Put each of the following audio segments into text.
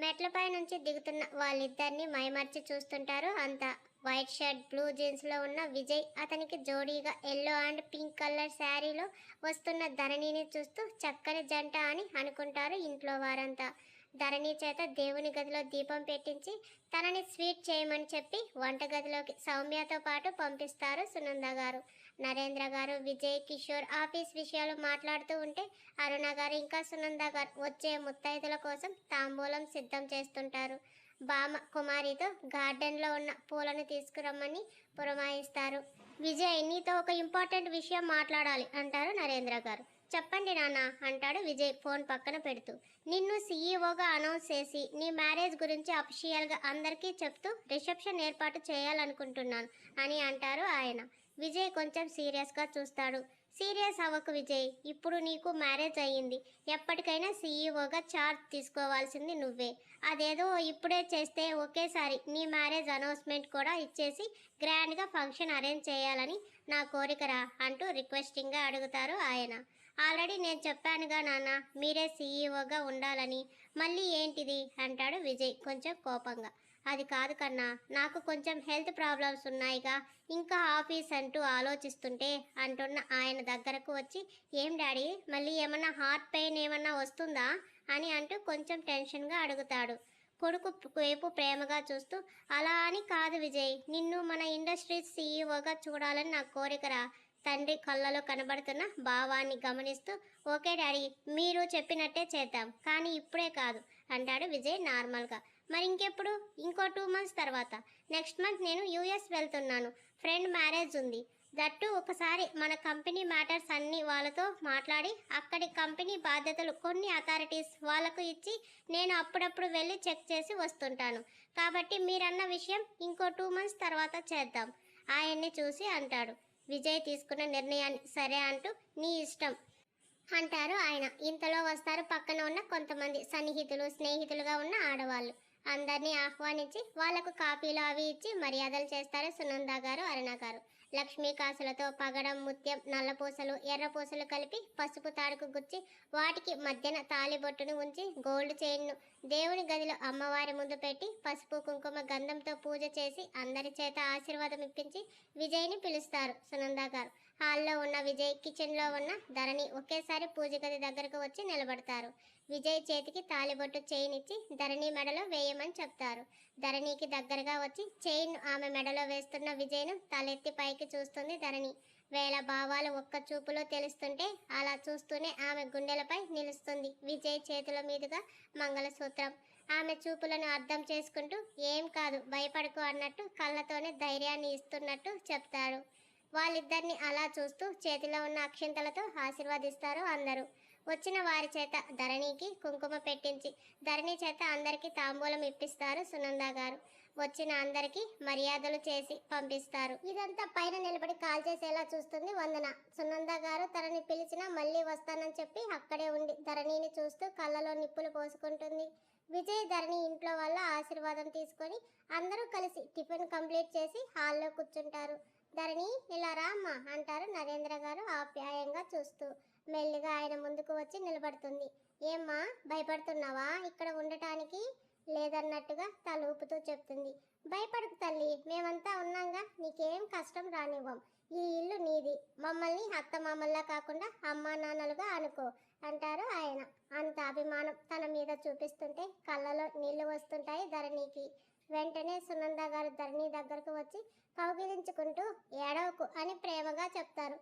మెట్లపై నుంచి దిగుతున్న వాళ్ళిద్దరిని మైమర్చి చూస్తుంటారు అంతా. వైట్ షర్ట్ బ్లూ జీన్స్లో ఉన్న విజయ్, అతనికి జోడీగా ఎల్లో అండ్ పింక్ కలర్ శారీలో వస్తున్న ధరణిని చూస్తూ చక్కని జంట అని అనుకుంటారు ఇంట్లో వారంతా. ధరణి చేత దేవుని గదిలో దీపం పెట్టించి తనని స్వీట్ చేయమని చెప్పి వంటగదిలోకి సౌమ్యతో పాటు పంపిస్తారు సునంద గారు. నరేంద్ర గారు, విజయ్, కిషోర్ ఆఫీస్ విషయాలు మాట్లాడుతూ ఉంటే అరుణ గారు ఇంకా సునంద గారు వచ్చే ముత్తైదుల కోసం తాంబూలం సిద్ధం చేస్తుంటారు. బామ కుమారితో గార్డెన్లో ఉన్న పూలను తీసుకురమ్మని పురమాయిస్తారు. విజయ్, నీతో ఒక ఇంపార్టెంట్ విషయం మాట్లాడాలి అంటారు నరేంద్ర గారు. చెప్పండి నాన్న అంటాడు విజయ్ ఫోన్ పక్కన పెడుతూ. నిన్ను సీఈఓగా అనౌన్స్ చేసి నీ మ్యారేజ్ గురించి అఫీషియల్గా అందరికీ చెప్తూ రిసెప్షన్ ఏర్పాటు చేయాలనుకుంటున్నాను అని అంటారు ఆయన. విజయ్ కొంచెం సీరియస్గా చూస్తాడు. సీరియస్ అవ్వకు విజయ్, ఇప్పుడు నీకు మ్యారేజ్ అయ్యింది. ఎప్పటికైనా సీఈఓగా చార్జ్ తీసుకోవాల్సింది నువ్వే. అదేదో ఇప్పుడే చేస్తే ఒకేసారి నీ మ్యారేజ్ అనౌన్స్మెంట్ కూడా ఇచ్చేసి గ్రాండ్గా ఫంక్షన్ అరేంజ్ చేయాలని నా కోరికరా అంటూ రిక్వెస్టింగ్గా అడుగుతారు ఆయన. ఆల్రెడీ నేను చెప్పానుగా నాన్న, మీరే సీఈఓగా ఉండాలని. మళ్ళీ ఏంటిది అంటాడు విజయ్ కొంచెం కోపంగా. అది కాదు కన్నా, నాకు కొంచెం హెల్త్ ప్రాబ్లమ్స్ ఉన్నాయిగా, ఇంకా ఆఫీస్ అంటూ ఆలోచిస్తుంటే అంటున్న ఆయన దగ్గరకు వచ్చి, ఏం డాడీ మళ్ళీ ఏమన్నా హార్ట్ పెయిన్ ఏమన్నా వస్తుందా అని అంటూ కొంచెం టెన్షన్గా అడుగుతాడు. కొడుకు వైపు ప్రేమగా చూస్తూ, అలా అని కాదు విజయ్, నిన్ను మన ఇండస్ట్రీస్ సీఈఓగా చూడాలని నా కోరికరా. తండ్రి కళ్ళలో కనబడుతున్న భావాన్ని గమనిస్తూ, ఓకే డాడీ, మీరు చెప్పినట్టే చేద్దాం, కానీ ఇప్పుడే కాదు అంటాడు విజయ్ నార్మల్గా. మరి ఇంకెప్పుడు? ఇంకో 2 months తర్వాత. నెక్స్ట్ మంత్ నేను యూఎస్ వెళ్తున్నాను. ఫ్రెండ్ మ్యారేజ్ ఉంది. దట్టు ఒకసారి మన కంపెనీ మ్యాటర్స్ అన్నీ వాళ్ళతో మాట్లాడి అక్కడి కంపెనీ బాధ్యతలు కొన్ని అథారిటీస్ వాళ్ళకు ఇచ్చి నేను అప్పుడప్పుడు వెళ్ళి చెక్ చేసి వస్తుంటాను. కాబట్టి మీరన్న విషయం ఇంకో 2 months తర్వాత చేద్దాం ఆయన్ని చూసి అంటాడు. విజయ్ తీసుకున్న నిర్ణయాన్ని సరే అంటూ నీ ఇష్టం అంటారు ఆయన. ఇంతలో వస్తారు పక్కన ఉన్న కొంతమంది సన్నిహితులు, స్నేహితులుగా ఉన్న ఆడవాళ్ళు. అందరినీ ఆహ్వానించి వాళ్లకు కాపీలు అవి ఇచ్చి మర్యాదలు చేస్తారు సునంద గారు, అరుణ గారు. లక్ష్మీ కాసులతో పగడం, ముత్యం, నల్లపూసలు, ఎర్రపూసలు కలిపి పసుపు తాడుకు గుచ్చి వాటికి మధ్యన తాలిబొట్టును ఉంచి గోల్డ్ చైన్ను దేవుని గదిలో అమ్మవారి ముందు పెట్టి పసుపు కుంకుమ గంధంతో పూజ చేసి అందరి చేత ఆశీర్వాదం ఇప్పించి విజయ్ని పిలుస్తారు సునంద గారు. హాల్లో ఉన్న విజయ్, కిచెన్లో ఉన్న ధరణి ఒకేసారి పూజ గది దగ్గరకు వచ్చి నిలబడతారు. విజయ్ చేతికి తాలిబొట్టు చైన్ ఇచ్చి ధరణి మెడలో వేయమని చెప్తారు. ధరణికి దగ్గరగా వచ్చి చైన్ ఆమె మెడలో వేస్తున్న విజయ్ను తలెత్తి పైకి చూస్తుంది ధరణి. వేళ భావాలు ఒక్క చూపులో తెలుస్తుంటే అలా చూస్తూనే ఆమె గుండెలపై నిలుస్తుంది విజయ్ చేతుల మీదుగా మంగళసూత్రం. ఆమె చూపులను అర్థం చేసుకుంటూ, ఏం కాదు భయపడకు అన్నట్టు కళ్ళతోనే ధైర్యాన్ని ఇస్తున్నట్టు చెప్తారు. వాళ్ళిద్దరిని అలా చూస్తూ చేతిలో ఉన్న అక్షింతలతో ఆశీర్వదిస్తారు అందరూ. వచ్చిన వారి చేత ధరణికి కుంకుమ పెట్టించి ధరణి చేత అందరికీ తాంబూలం ఇప్పిస్తారు సునంద గారు. వచ్చిన అందరికీ మర్యాదలు చేసి పంపిస్తారు. ఇదంతా పైన నిలబడి కాల్ చేసేలా చూస్తుంది వందన. సునంద గారు తనని పిలిచినా మళ్ళీ వస్తానని చెప్పి అక్కడే ఉండి ధరణిని చూస్తూ కళ్ళలో నిప్పులు పోసుకుంటుంది. విజయ్, ధరణి ఇంట్లో వాళ్ళ ఆశీర్వాదం తీసుకొని అందరూ కలిసి టిఫిన్ కంప్లీట్ చేసి హాల్లో కూర్చుంటారు. ధరణి, ఇలా రా అమ్మా అంటారు నరేంద్ర గారు ఆప్యాయంగా చూస్తూ. మెల్లిగా ఆయన ముందుకు వచ్చి నిలబడుతుంది. ఏమ్మా భయపడుతున్నావా ఇక్కడ ఉండటానికి? లేదన్నట్టుగా తల ఊపుతూ చెప్తుంది. భయపడకు తల్లి, మేమంతా ఉన్నాంగా, నీకేం కష్టం రానివ్వం. ఈ ఇల్లు నీది, మమ్మల్ని అత్తమామల్లా కాకుండా అమ్మా నాన్నలుగా అనుకో అంటారు ఆయన. అంత అభిమానం తన మీద చూపిస్తుంటే కళ్ళలో నీళ్లు వస్తుంటాయి ధరణికి. వెంటనే సునంద గారు ధరణి దగ్గరకు వచ్చి కౌగిలించుకుంటూ, ఏడవకు అని ప్రేమగా చెప్తారు.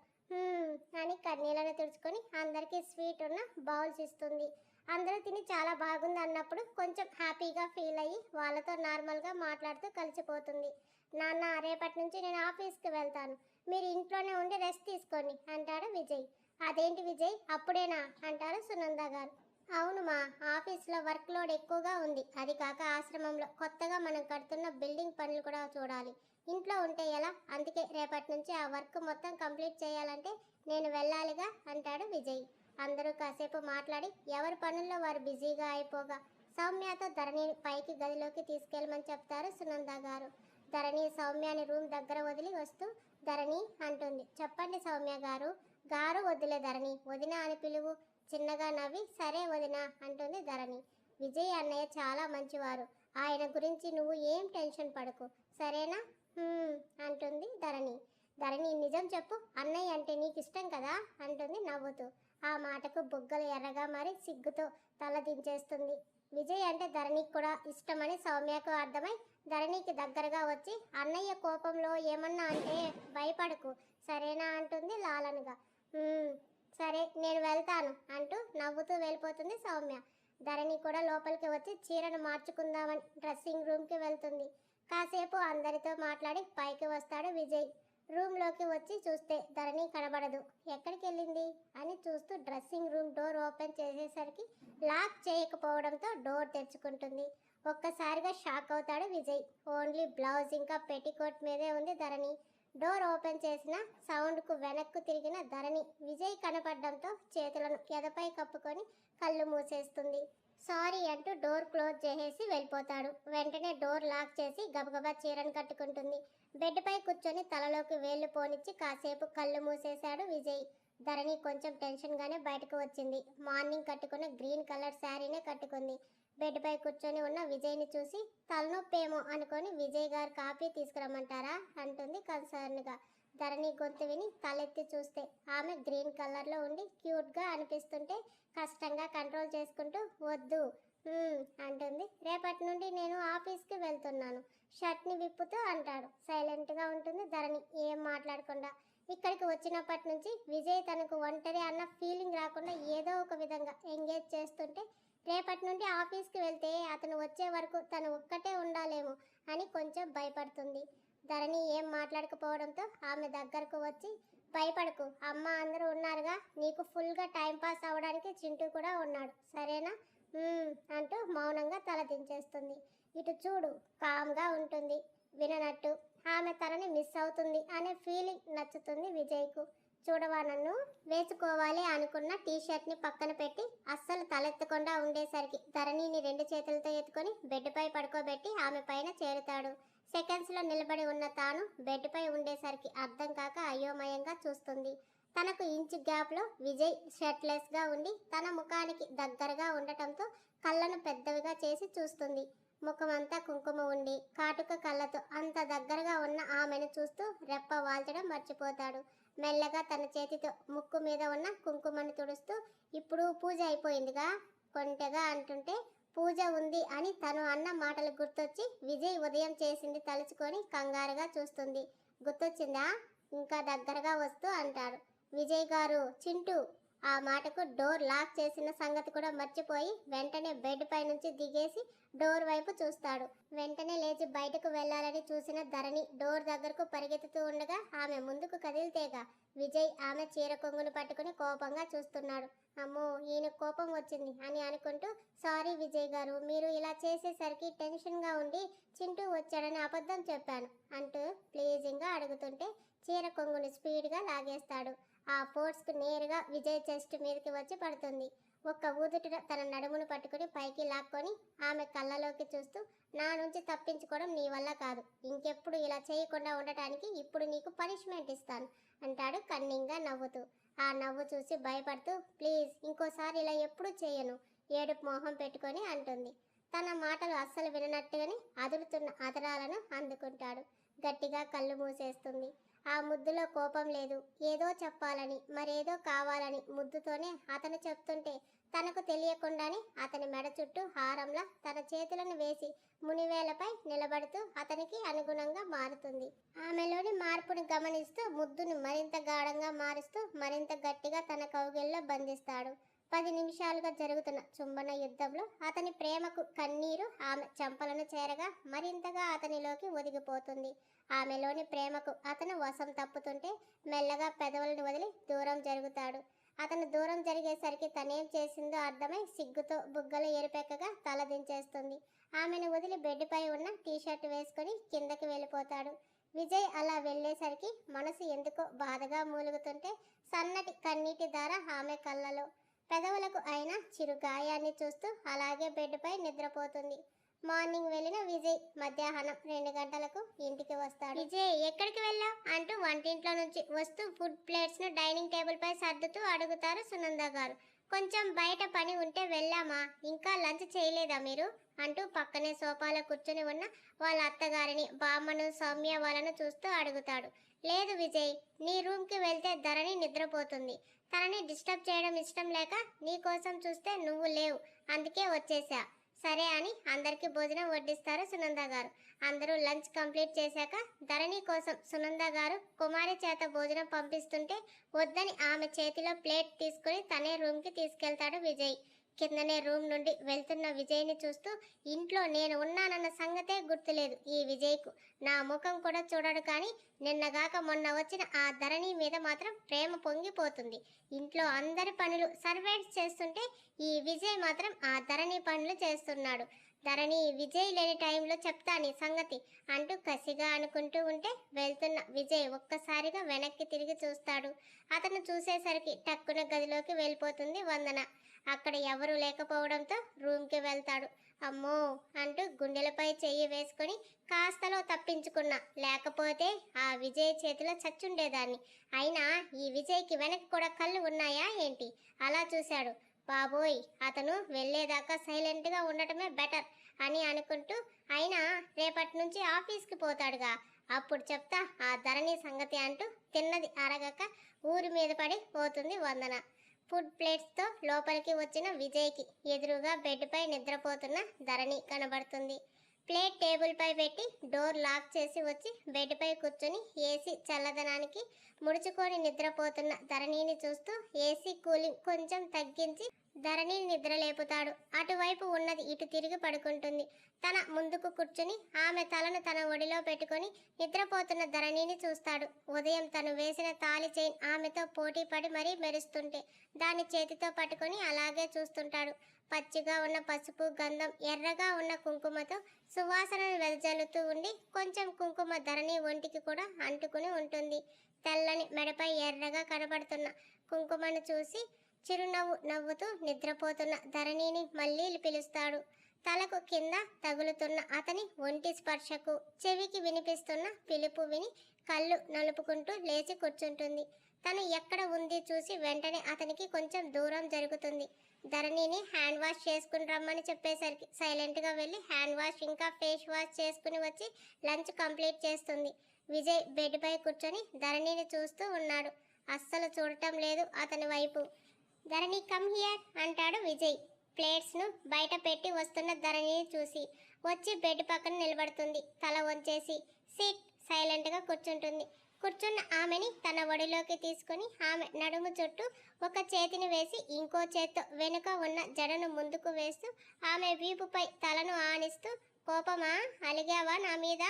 అని కన్నీళ్ళను తుడుచుకొని అందరికీ స్వీట్ ఉన్న బౌల్స్ ఇస్తుంది. అందరూ తిని చాలా బాగుంది అన్నప్పుడు కొంచెం హ్యాపీగా ఫీల్ అయ్యి వాళ్ళతో నార్మల్గా మాట్లాడుతూ కలిసిపోతుంది. నాన్న, రేపటి నుంచి నేను ఆఫీస్కి వెళ్తాను, మీరు ఇంట్లోనే ఉండి రెస్ట్ తీసుకోండి అంటాడు విజయ్. అదేంటి విజయ్ అప్పుడేనా అంటారు సునంద గారు. అవును మా, ఆఫీస్లో వర్క్ లోడ్ ఎక్కువగా ఉంది. అది కాక ఆశ్రమంలో కొత్తగా మనం కడుతున్న బిల్డింగ్ పనులు కూడా చూడాలి. ఇంట్లో ఉంటే ఎలా? అందుకే రేపటి నుంచి ఆ వర్క్ మొత్తం కంప్లీట్ చేయాలంటే నేను వెళ్ళాలిగా అంటాడు విజయ్. అందరూ కాసేపు మాట్లాడి ఎవరి పనుల్లో వారు బిజీగా అయిపోగా సౌమ్యతో ధరణిని పైకి గదిలోకి తీసుకెళ్ళమని చెప్తారు సునంద గారు. ధరణి సౌమ్యాని రూమ్ దగ్గర వదిలి వస్తూ, ధరణి అంటుంది. చెప్పండి సౌమ్య గారు. గారు వద్దులే ధరణి, వదిన అని పిలువు. చిన్నగా నవ్వి సరే వదిన అంటుంది ధరణి. విజయ్ అన్నయ్య చాలా మంచివారు. ఆయన గురించి నువ్వు ఏం టెన్షన్ పడకు, సరేనా? అంటుంది ధరణి. ధరణి, నిజం చెప్పు, అన్నయ్య అంటే నీకు ఇష్టం కదా అంటుంది నవ్వుతూ. ఆ మాటకు బుగ్గలు ఎర్రగా మరి సిగ్గుతో తల దించేస్తుంది. విజయ్ అంటే ధరణికి కూడా ఇష్టమని సౌమ్యకు అర్థమై ధరణికి దగ్గరగా వచ్చి, అన్నయ్య కోపంలో ఏమన్నా అంటే భయపడకు, సరేనా అంటుంది లాలనగా. సరే, నేను వెళ్తాను అంటూ నవ్వుతూ వెళ్ళిపోతుంది సౌమ్య. ధరణి కూడా లోపలికి వచ్చి చీరను మార్చుకుందామని డ్రెస్సింగ్ రూమ్కి వెళ్తుంది. కాసేపు అందరితో మాట్లాడి పైకి వస్తాడు విజయ్. రూమ్లోకి వచ్చి చూస్తే ధరణి కనబడదు. ఎక్కడికి వెళ్ళింది అని చూస్తూ డ్రెస్సింగ్ రూమ్ డోర్ ఓపెన్ చేసేసరికి లాక్ చేయకపోవడంతో డోర్ తెరుచుకుంటుంది. ఒక్కసారిగా షాక్ అవుతాడు విజయ్. ఓన్లీ బ్లౌజ్ ఇంకా పెట్టికోట్ మీదే ఉంది ధరణి. డోర్ ఓపెన్ చేసిన సౌండ్కు వెనక్కు తిరిగిన ధరణి విజయ్ కనపడడంతో చేతులను ఎదపై కప్పుకొని కళ్ళు మూసేస్తుంది. సారీ అంటూ డోర్ క్లోజ్ చేసేసి వెళ్ళిపోతాడు. వెంటనే డోర్ లాక్ చేసి గబగబా చీరను కట్టుకుంటుంది. బెడ్పై కూర్చొని తలలోకి వేళ్లు పోనిచ్చి కాసేపు కళ్ళు మూసేశాడు విజయ్. ధరణి కొంచెం టెన్షన్గానే బయటకు వచ్చింది. మార్నింగ్ కట్టుకున్న గ్రీన్ కలర్ శారీనే కట్టుకుంది. బెడ్పై కూర్చొని ఉన్న విజయ్ని చూసి తలనొప్పేమో అనుకొని విజయ్ గారు కాఫీ తీసుకురమ్మంటారా అంటుంది కన్సర్న్గా. ధరణి గొంతు విని తలెత్తి చూస్తే ఆమె గ్రీన్ కలర్లో ఉండి క్యూట్గా అనిపిస్తుంటే కష్టంగా కంట్రోల్ చేసుకుంటూ వద్దు అంటుంది. రేపటి నుండి నేను ఆఫీస్కి వెళ్తున్నాను, షర్ట్ని విప్పుతూ అంటాడు. సైలెంట్గా ఉంటుంది ధరణి, ఏం మాట్లాడకుండా. ఇక్కడికి వచ్చినప్పటి నుంచి విజయ్ తనకు ఒంటరి అన్న ఫీలింగ్ రాకుండా ఏదో ఒక విధంగా ఎంగేజ్ చేస్తుంటే రేపటి నుండి ఆఫీస్కి వెళ్తే అతను వచ్చే వరకు తను ఒక్కటే ఉండాలేమో అని కొంచెం భయపడుతుంది. ధరణి ఏం మాట్లాడకపోవడంతో ఆమె దగ్గరకు వచ్చి, భయపడకు, అమ్మ అందరూ ఉన్నారుగా, నీకు ఫుల్గా టైంపాస్ అవ్వడానికి చింటూ కూడా ఉన్నాడు, సరేనా అంటూ మౌనంగా తల దించేస్తుంది. ఇటు చూడు, కామ్గా ఉంటుంది, విననట్టు. ఆమె తనని మిస్ అవుతుంది అనే ఫీలింగ్ నచ్చుతుంది విజయ్కు. చూడవా, నన్ను వేసుకోవాలి అనుకున్న టీషర్ట్ని పక్కన పెట్టి అస్సలు తలెత్తకుండా ఉండేసరికి ధరణిని 2 చేతులతో ఎత్తుకొని బెడ్పై పడుకోబెట్టి ఆమె పైన చేరుతాడు. సెకండ్స్లో నిలబడి ఉన్న తాను బెడ్పై ఉండేసరికి అర్థం కాక అయోమయంగా చూస్తుంది. తనకు ఇంచు గ్యాప్లో విజయ్ షర్ట్లెస్గా ఉండి తన ముఖానికి దగ్గరగా ఉండటంతో కళ్ళను పెద్దవిగా చేసి చూస్తుంది. ముఖమంతా కుంకుమ ఉండి కాటుక కళ్ళతో అంత దగ్గరగా ఉన్న ఆమెను చూస్తూ రెప్ప వాల్చడం మర్చిపోతాడు. మెల్లగా తన చేతితో ముక్కు మీద ఉన్న కుంకుమను తుడుస్తూ, ఇప్పుడు పూజ అయిపోయిందిగా కొంటెగా అంటుంటే, పూజ ఉంది అని తను అన్న మాటలు గుర్తొచ్చి విజయ్ ఉదయం చేసింది తలుచుకొని కంగారుగా చూస్తుంది. గుర్తొచ్చిందా? ఇంకా దగ్గరగా వస్తూ అంటాడు. విజయ్ గారు, చింటూ. ఆ మాటకు డోర్ లాక్ చేసిన సంగతి కూడా మర్చిపోయి వెంటనే బెడ్ పై నుంచి దిగేసి డోర్ వైపు చూస్తాడు. వెంటనే లేచి బయటకు వెళ్లాలని చూసిన ధరణి డోర్ దగ్గరకు పరిగెత్తుతూ ఉండగా ఆమె ముందుకు కదిలితేగా విజయ్ ఆమె చీర కొంగును పట్టుకుని కోపంగా చూస్తున్నాడు. అమ్మో, ఈయన కోపం వచ్చింది అని అనుకుంటూ, సారీ విజయ్ గారు, మీరు ఇలా చేసేసరికి టెన్షన్గా ఉండి చింటూ వచ్చాడని అబద్ధం చెప్పాను అంటూ ప్లీజింగ్గా అడుగుతుంటే చీర కొంగును స్పీడ్గా లాగేస్తాడు. ఆ ఫోర్స్కు నేరుగా విజయ్ చెస్ట్ మీదకి వచ్చి పడుతుంది. ఒక్క ఊదుట తన నడుమును పట్టుకుని పైకి లాక్కొని ఆమె కళ్ళలోకి చూస్తూ, నా నుంచి తప్పించుకోవడం నీ వల్ల కాదు, ఇంకెప్పుడు ఇలా చేయకుండా ఉండటానికి ఇప్పుడు నీకు పనిష్మెంట్ ఇస్తాను అంటాడు కన్నింగ్గా నవ్వుతూ. ఆ నవ్వు చూసి భయపడుతూ, ప్లీజ్ ఇంకోసారి ఇలా ఎప్పుడూ చేయను, ఏడుపు మొహం పెట్టుకొని అంటుంది. తన మాటలు అస్సలు విననట్టుగాని అదురుతున్న అదరాలను అందుకుంటాడు. గట్టిగా కళ్ళు మూసేస్తుంది. ఆ ముద్దులో కోపం లేదు, ఏదో చెప్పాలని మరేదో కావాలని ముద్దుతోనే అతను చెప్తుంటే తనకు తెలియకుండానే అతని మెడ చుట్టూ హారంలా తన చేతులను వేసి మునివేలపై నిలబడుతూ అతనికి అనుగుణంగా మారుతుంది. ఆమెలోని మార్పును గమనిస్తూ ముద్దును మరింత గాఢంగా మారుస్తూ మరింత గట్టిగా తన కౌగిల్లో బంధిస్తాడు. 10 నిమిషాలుగా జరుగుతున్న చుంబన యుద్ధంలో అతని ప్రేమకు కన్నీరు ఆమె చెంపలను చేరగా మరింతగా అతనిలోకి ఒదిగిపోతుంది. ఆమెలోని ప్రేమకు అతను వశం తప్పుతుంటే మెల్లగా పెదవులను వదిలి దూరం జరుగుతాడు. అతను దూరం జరిగేసరికి తనేం చేసిందో అర్థమై సిగ్గుతో బుగ్గలు ఎరుపెక్కగా తల దించేస్తుంది. ఆమెను వదిలి బెడ్పై ఉన్న టీషర్ట్ వేసుకొని కిందకి వెళ్ళిపోతాడు. విజయ్ అలా వెళ్ళేసరికి మనసు ఎందుకో బాధగా మూలుగుతుంటే సన్నటి కన్నీటి ధార ఆమె కళ్ళలో. పెదవులకు అయిన చిరు గాయాన్ని చూస్తూ అలాగే బెడ్పై నిద్రపోతుంది. మార్నింగ్ వెళ్ళిన విజయ్ మధ్యాహ్నం 2 గంటలకు ఇంటికి వస్తాడు. విజయ్, ఎక్కడికి వెళ్ళావు అంటూ వంటింట్లో నుంచి వస్తూ ఫుడ్ ప్లేట్స్ను డైనింగ్ టేబుల్ పై సర్దుతూ అడుగుతారు సునంద గారు. కొంచెం బయట పని ఉంటే వెళ్ళామా, ఇంకా లంచ్ చేయలేదా మీరు అంటూ పక్కనే సోఫాలో కూర్చుని ఉన్న వాళ్ళ అత్తగారిని, బామ్మను, సౌమ్య వాళ్ళను చూస్తూ అడుగుతాడు. లేదు విజయ్, నీ రూమ్కి వెళ్తే ధరణి నిద్రపోతుంది. తనని డిస్టర్బ్ చేయడం ఇష్టం లేక నీ కోసం చూస్తే నువ్వు లేవు, అందుకే వచ్చేసా. సరే అని అందరికీ భోజనం వడ్డిస్తారు సునంద గారు. అందరూ లంచ్ కంప్లీట్ చేశాక ధరణి కోసం సునంద గారు కుమారి చేత భోజనం పంపిస్తుంటే వద్దని ఆమె చేతిలో ప్లేట్ తీసుకుని తనే రూమ్కి తీసుకెళ్తాడు విజయ్. కిందనే రూమ్ నుండి వెళ్తున్న విజయ్ని చూస్తూ ఇంట్లో నేను ఉన్నానన్న సంగతే గుర్తులేదు ఈ విజయ్కు. నా ముఖం కూడా చూడడు, కానీ నిన్నగాక మొన్న వచ్చిన ఆ ధరణి మీద మాత్రం ప్రేమ పొంగిపోతుంది. ఇంట్లో అందరి పనులు సర్వెంట్స్ చేస్తుంటే ఈ విజయ్ మాత్రం ఆ ధరణి పనులు చేస్తున్నాడు. ధరణి, విజయ్ లేని టైంలో చెప్తా నీ సంగతి అంటూ కసిగా అనుకుంటూ ఉంటే వెళ్తున్న విజయ్ ఒక్కసారిగా వెనక్కి తిరిగి చూస్తాడు. అతను చూసేసరికి టక్కున గదిలోకి వెళ్ళిపోతుంది వందన. అక్కడ ఎవరూ లేకపోవడంతో రూమ్కి వెళ్తాడు. అమ్మో అంటూ గుండెలపై చెయ్యి వేసుకొని కాస్తలో తప్పించుకున్నా, లేకపోతే ఆ విజయ్ చేతిలో చచ్చుండేదాన్ని. అయినా ఈ విజయ్కి వెనక్కి కూడా కళ్ళు ఉన్నాయా ఏంటి? అలా చూశాడు. బాబోయ్, అతను వెళ్ళేదాకా సైలెంట్గా ఉండటమే బెటర్ అని అనుకుంటూ, అయినా రేపటి నుంచి ఆఫీస్కి పోతాడుగా, అప్పుడు చెప్తా ఆ ధరణి సంగతి అంటూ తిన్నది అరగక ఊరి మీద పడి పోతుంది వందన. ఫుడ్ ప్లేట్స్తో లోపలికి వచ్చిన విజయ్కి ఎదురుగా బెడ్పై నిద్రపోతున్న ధరణి కనబడుతుంది. ప్లేట్ టేబుల్పై పెట్టి డోర్ లాక్ చేసి వచ్చి బెడ్పై కూర్చొని ఏసీ చల్లదనానికి ముడుచుకొని నిద్రపోతున్న ధరణిని చూస్తూ ఏసీ కూలింగ్ కొంచెం తగ్గించి ధరణిని నిద్రలేపుతాడు. అటువైపు ఉన్నది ఇటు తిరిగి పడుకుంటుంది. తన ముందుకు కూర్చుని ఆమె తలను తన ఒడిలో పెట్టుకొని నిద్రపోతున్న ధరణిని చూస్తాడు. ఉదయం తను వేసిన తాళి చైన్ ఆమెతో పోటీ పడి మరీ మెరుస్తుంటే దాన్ని చేతితో పట్టుకొని అలాగే చూస్తుంటాడు. పచ్చిగా ఉన్న పసుపు గంధం, ఎర్రగా ఉన్న కుంకుమతో సువాసనను వెదజల్లుతూ ఉండి కొంచెం కుంకుమ ధరణి ఒంటికి కూడా అంటుకుని ఉంటుంది. తెల్లని మెడపై ఎర్రగా కనబడుతున్న కుంకుమను చూసి చిరునవ్వు నవ్వుతూ నిద్రపోతున్న ధరణిని మళ్ళీ పిలుస్తాడు. తలకు కింద తగులుతున్న అతని ఒంటి స్పర్శకు చెవికి వినిపిస్తున్న పిలుపు విని కళ్ళు నలుపుకుంటూ లేచి కూర్చుంటుంది. తను ఎక్కడ ఉంది చూసి వెంటనే అతనికి కొంచెం దూరం జరుగుతుంది. ధరణిని హ్యాండ్ వాష్ చేసుకుని రమ్మని చెప్పేసరికి సైలెంట్గా వెళ్ళి హ్యాండ్ వాష్ ఇంకా ఫేస్ వాష్ చేసుకుని వచ్చి లంచ్ కంప్లీట్ చేస్తుంది. విజయ్ బెడ్పై కూర్చొని ధరణిని చూస్తూ ఉన్నాడు. అస్సలు చూడటం లేదు అతని వైపు. ధరణి కమ్ హియర్ అంటాడు విజయ్. ప్లేట్స్ను బయట పెట్టి వస్తున్న ధరణిని చూసి వచ్చి బెడ్ పక్కన నిలబడుతుంది. తల వంచేసి సిట్ సైలెంట్గా కూర్చుంటుంది. కూర్చున్న ఆమెని తన ఒడిలోకి తీసుకుని ఆమె నడుము చుట్టూ ఒక చేతిని వేసి ఇంకో చేత్తో వెనుక ఉన్న జడను ముందుకు వేస్తూ ఆమె వీపుపై తలను ఆనిస్తూ కోపమా, అలిగావా నా మీద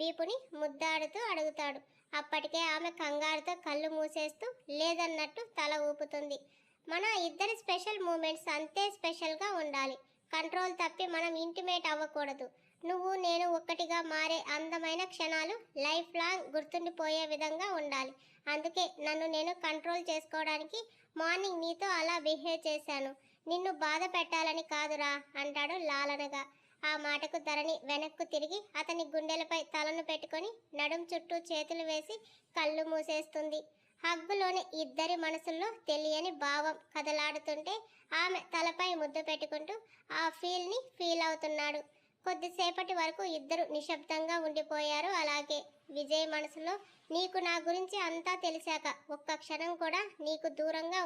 వీపుని ముద్దాడుతూ అడుగుతాడు. అప్పటికే ఆమె కంగారుతో కళ్ళు మూసేస్తూ లేదన్నట్టు తల ఊపుతుంది. మన ఇద్దరి స్పెషల్ మూమెంట్స్ అంతే స్పెషల్గా ఉండాలి. కంట్రోల్ తప్పి మనం ఇంటిమేట్ అవ్వకూడదు. నువ్వు నేను ఒక్కటిగా మారే అందమైన క్షణాలు లైఫ్ లాంగ్ గుర్తుండిపోయే విధంగా ఉండాలి. అందుకే నన్ను నేను కంట్రోల్ చేసుకోవడానికి మార్నింగ్ నీతో అలా బిహేవ్ చేశాను. నిన్ను బాధ పెట్టాలని కాదురా అంటాడు లాలనగా. ఆ మాటకు ధరణి వెనక్కు తిరిగి అతని గుండెలపై తలను పెట్టుకొని నడుం చుట్టూ చేతులు వేసి కళ్ళు మూసేస్తుంది. హగ్గులోని ఇద్దరి మనసుల్లో తెలియని భావం కదలాడుతుంటే ఆమె తలపై ముద్దు పెట్టుకుంటూ ఆ ఫీల్ని ఫీల్ అవుతున్నాడు. కొద్దిసేపటి వరకు ఇద్దరు నిశ్శబ్దంగా ఉండిపోయారు. అలాగే విజయ్ మనసులో నీకు నా గురించి అంతా తెలిసాక ఒక్క క్షణం కూడా నీకు దూరంగా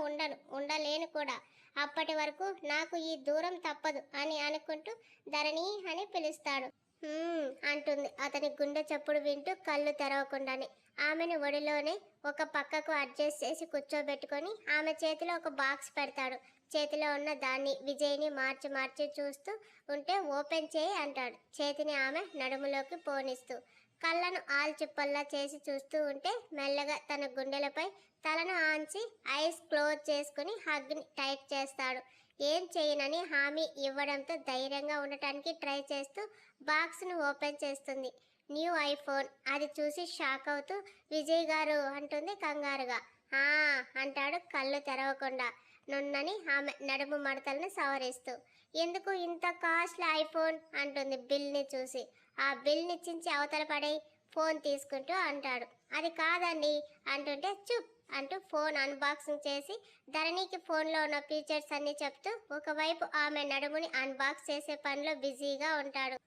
ఉండలేను కూడా. అప్పటి వరకు నాకు ఈ దూరం తప్పదు అని అనుకుంటూ ధరణి అని పిలుస్తాడు. అంటుంది అతని గుండె చప్పుడు వింటూ కళ్ళు తెరవకుండానే. ఆమెను ఒడిలోనే ఒక పక్కకు అడ్జస్ట్ చేసి కూర్చోబెట్టుకొని ఆమె చేతిలో ఒక బాక్స్ పెడతాడు. చేతిలో ఉన్న దాన్ని విజయ్ని మార్చి మార్చి చూస్తూ ఉంటే ఓపెన్ చేయి అంటాడు, చేతిని ఆమె నడుములోకి పోనిస్తూ. కళ్ళను ఆల్చిప్పల్లా చేసి చూస్తూ ఉంటే మెల్లగా తన గుండెలపై తలను ఆంచి ఐస్ క్లోజ్ చేసుకుని హగ్ని టైట్ చేస్తాడు. ఏం చేయనని హామీ ఇవ్వడంతో ధైర్యంగా ఉండటానికి ట్రై చేస్తూ బాక్స్ను ఓపెన్ చేస్తుంది. New iPhone. అది చూసి షాక్ అవుతూ విజయ్ గారు అంటుంది కంగారుగా. అంటాడు కళ్ళు తెరవకుండా నున్నని ఆమె నడుము మడతలను సవరిస్తూ. ఎందుకు ఇంత కాస్ట్లీ ఐఫోన్ అంటుంది బిల్ని చూసి. ఆ బిల్ని చించి అవతల పడేయి, ఫోన్ తీసుకుంటూ అంటాడు. అది కాదండి అంటుంటే చుప్ అంటూ ఫోన్ అన్బాక్సింగ్ చేసి ధరణికి ఫోన్లో ఉన్న ఫీచర్స్ అన్ని చెప్తూ ఒకవైపు ఆమె నడుముని అన్బాక్స్ చేసే పనిలో బిజీగా ఉంటాడు.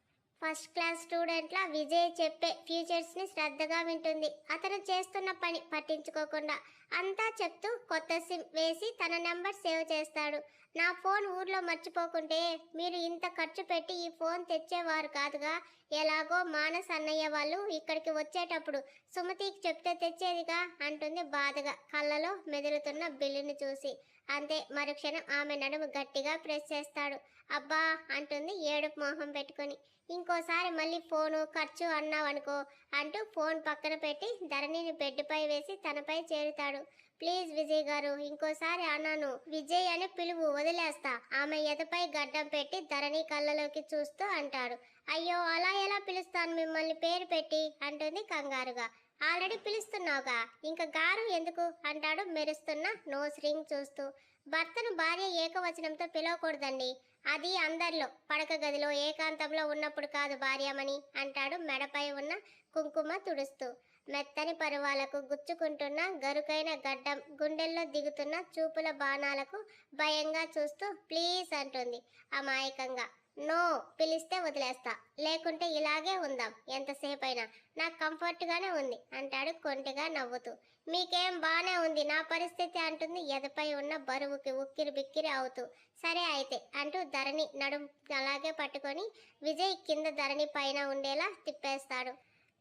ఫస్ట్ క్లాస్ స్టూడెంట్లా విజయ్ చెప్పే ఫ్యూచర్స్ని శ్రద్ధగా వింటుంది. అతను చేస్తున్న పని పట్టించుకోకుండా అంతా చెప్తూ కొత్త సిమ్ వేసి తన నెంబర్ సేవ్ చేస్తాడు. నా ఫోన్ ఊర్లో మర్చిపోకుంటే మీరు ఇంత ఖర్చు పెట్టి ఈ ఫోన్ తెచ్చేవారు కాదుగా. ఎలాగో మానస్ అన్నయ్య వాళ్ళు ఇక్కడికి వచ్చేటప్పుడు సుమతికి చెప్తే తెచ్చేదిగా అంటుంది బాధగా కళ్ళలో మెదులుతున్న బిల్లుని చూసి. అంతే మరుక్షణం ఆమె నడుము గట్టిగా ప్రెస్ చేస్తాడు. అబ్బా అంటుంది ఏడుపు మొహం పెట్టుకొని. ఇంకోసారి మళ్ళీ ఫోను ఖర్చు అన్నావనుకో అంటూ ఫోన్ పక్కన పెట్టి ధరణిని బెడ్పై వేసి తనపై చేరుతాడు. ప్లీజ్ విజయ్ గారు ఇంకోసారి అన్నాను విజయ్ అని పిలువు వదిలేస్తా. ఆమె ఎదపై గడ్డం పెట్టి ధరణి కళ్ళలోకి చూస్తూ అంటాడు. అయ్యో అలా ఎలా పిలుస్తాను మిమ్మల్ని పేరు పెట్టి అంటుంది కంగారుగా. ఆల్రెడీ పిలుస్తున్నావుగా ఇంకా గారు ఎందుకు అంటాడు మెరుస్తున్న నోస్ రింగ్ చూస్తూ. భర్తను భార్య ఏకవచనంతో పిలవకూడదండి. అది అందరిలో పడక గదిలో ఏకాంతంలో ఉన్నప్పుడు కాదు భార్యమని అంటాడు మెడపై ఉన్న కుంకుమ తుడుస్తూ. మెత్తని పరువాలకు గుచ్చుకుంటున్న గరుకైన గడ్డం గుండెల్లో దిగుతున్న చూపుల బాణాలకు భయంగా చూస్తూ ప్లీజ్ అంటుంది అమాయకంగా. నో పిలిస్తే వదిలేస్తా లేకుంటే ఇలాగే ఉందాం ఎంతసేపైనా నాకు కంఫర్ట్గానే ఉంది అంటాడు కొంటిగా నవ్వుతూ. మీకేం బానే ఉంది నా పరిస్థితి అంటుంది ఎదపై ఉన్న బరువుకి ఉక్కిరి బిక్కిరి అవుతూ. సరే అయితే అంటూ ధరణి నడుం అలాగే పట్టుకొని విజయ్ కింద ధరణి పైన ఉండేలా తిప్పేస్తాడు.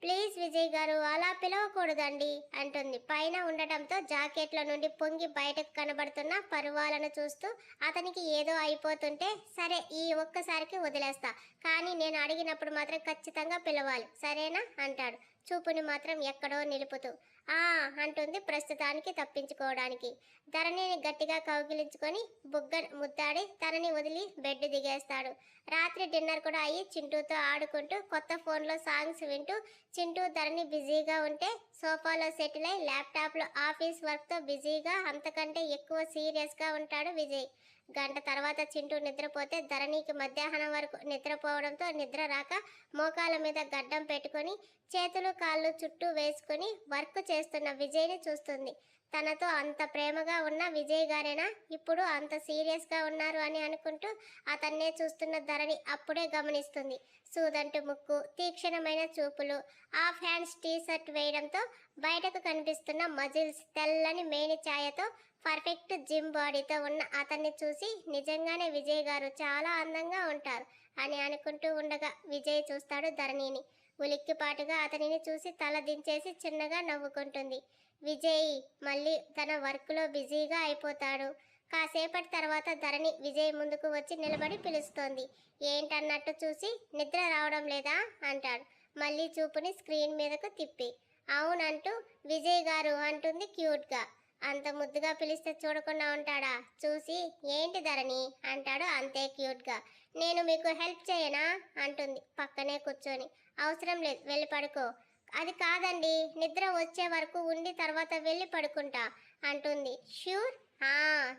ప్లీజ్ విజయ్ గారు అలా పిలవకూడదండి అంటుంది పైన ఉండటంతో జాకెట్ల నుండి పొంగి బయటకు కనబడుతున్న పరువాలను చూస్తూ. అతనికి ఏదో అయిపోతుంటే సరే ఈ ఒక్కసారికి వదిలేస్తా కానీ నేను అడిగినప్పుడు మాత్రం ఖచ్చితంగా పిలవాలి సరేనా అంటాడు చూపుని మాత్రం ఎక్కడో నిలుపుతూ. ఆ అంటుంది ప్రస్తుతానికి తప్పించుకోవడానికి. ధరణిని గట్టిగా కౌగిలించుకొని బుగ్గ ముద్దాడి తనని వదిలి బెడ్ దిగేస్తాడు. రాత్రి డిన్నర్ కూడా అయ్యి చింటూతో ఆడుకుంటూ కొత్త ఫోన్లో సాంగ్స్ వింటూ చింటూ ధరణి బిజీగా ఉంటే సోఫాలో సెటిల్ అయి ల్యాప్టాప్లో ఆఫీస్ వర్క్తో బిజీగా అంతకంటే ఎక్కువ సీరియస్గా ఉంటాడు విజయ్. గంట తర్వాత చింటూ నిద్రపోతే ధరణికి మధ్యాహ్నం వరకు నిద్రపోవడంతో నిద్ర రాక మోకాల మీద గడ్డం పెట్టుకొని చేతులు కాళ్ళు చుట్టూ వేసుకుని వర్క్ చేస్తున్న విజయ్ని చూస్తుంది. తనతో అంత ప్రేమగా ఉన్న విజయ్ గారేనా ఇప్పుడు అంత సీరియస్గా ఉన్నారు అని అనుకుంటూ అతన్నే చూస్తున్న ధరణి అప్పుడే గమనిస్తుంది. సూదంటు ముక్కు తీక్షణమైన చూపులు హాఫ్ హ్యాండ్స్ టీ షర్ట్ వేయడంతో బయటకు కనిపిస్తున్న మజిల్స్ తెల్లని మేని ఛాయతో పర్ఫెక్ట్ జిమ్ బాడీతో ఉన్న అతన్ని చూసి నిజంగానే విజయ్ గారు చాలా అందంగా ఉంటారు అని అనుకుంటూ ఉండగా విజయ్ చూస్తాడు ధరణిని. ఉలిక్కిపాటుగా అతనిని చూసి తల దించేసి చిన్నగా నవ్వుకుంటుంది. విజయ్ మళ్ళీ తన వర్క్లో బిజీగా అయిపోతాడు. కాసేపటి తర్వాత ధరణి విజయ్ ముందుకు వచ్చి నిలబడి పిలుస్తోంది. ఏంటన్నట్టు చూసి నిద్ర రావడం లేదా అంటాడు మళ్ళీ చూపుని స్క్రీన్ మీదకు తిప్పి. అవునంటూ విజయ్ గారు అంటుంది క్యూట్గా. అంత ముద్దుగా పిలిస్తే చూడకుండా ఉంటాడా? చూసి ఏంటి ధరణి అంటాడు అంతే క్యూట్గా. నేను మీకు హెల్ప్ చేయనా అంటుంది పక్కనే కూర్చొని. అవసరం లేదు వెళ్ళి పడుకో. అది కాదండి నిద్ర వచ్చే వరకు ఉండి తర్వాత వెళ్ళి పడుకుంటా అంటుంది. ష్యూర్?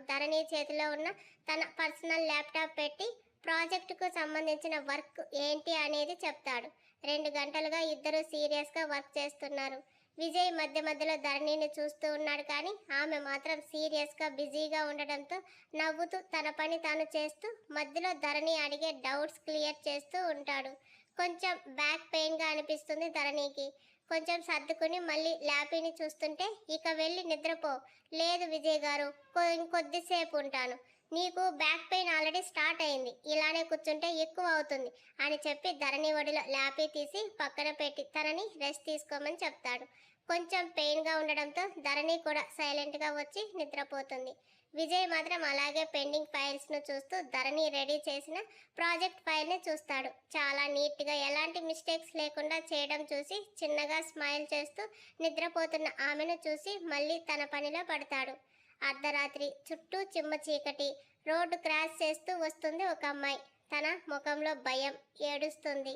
ధరణి చేతిలో ఉన్న తన పర్సనల్ ల్యాప్టాప్ పెట్టి ప్రాజెక్టుకు సంబంధించిన వర్క్ ఏంటి అనేది చెప్తాడు. 2 గంటలుగా ఇద్దరు సీరియస్గా వర్క్ చేస్తున్నారు. విజయ్ మధ్య మధ్యలో ధరణిని చూస్తూ ఉన్నాడు కానీ ఆమె మాత్రం సీరియస్గా బిజీగా ఉండడంతో నవ్వుతూ తన పని తాను చేస్తూ మధ్యలో ధరణి అడిగే డౌట్స్ క్లియర్ చేస్తూ ఉంటాడు. కొంచెం బ్యాక్ పెయిన్గా అనిపిస్తుంది ధరణికి. కొంచెం సర్దుకుని మళ్ళీ ల్యాపీని చూస్తుంటే ఇక వెళ్ళి నిద్రపో. లేదు విజయ్ గారు ఇంకొద్దిసేపు ఉంటాను. నీకు బ్యాక్ పెయిన్ ఆల్రెడీ స్టార్ట్ అయింది ఇలానే కూర్చుంటే ఎక్కువ అవుతుంది అని చెప్పి ధరణి ఒడిలో ల్యాపీ తీసి పక్కన పెట్టి తనని రెస్ట్ తీసుకోమని చెప్తాడు. కొంచెం పెయిన్గా ఉండడంతో ధరణి కూడా సైలెంట్గా వచ్చి నిద్రపోతుంది. విజయ్ మాత్రం అలాగే పెండింగ్ ఫైల్స్ను చూస్తూ ధరణి రెడీ చేసిన ప్రాజెక్ట్ ఫైల్ని చూస్తాడు. చాలా నీట్గా ఎలాంటి మిస్టేక్స్ లేకుండా చేయడం చూసి చిన్నగా స్మైల్ చేస్తూ నిద్రపోతున్న ఆమెను చూసి మళ్ళీ తన పనిలో పడతాడు. అర్ధరాత్రి చుట్టూ చిమ్మ చీకటి. రోడ్డు క్రాస్ చేస్తూ వస్తుంది ఒక అమ్మాయి. తన ముఖంలో భయం ఏడుస్తుంది.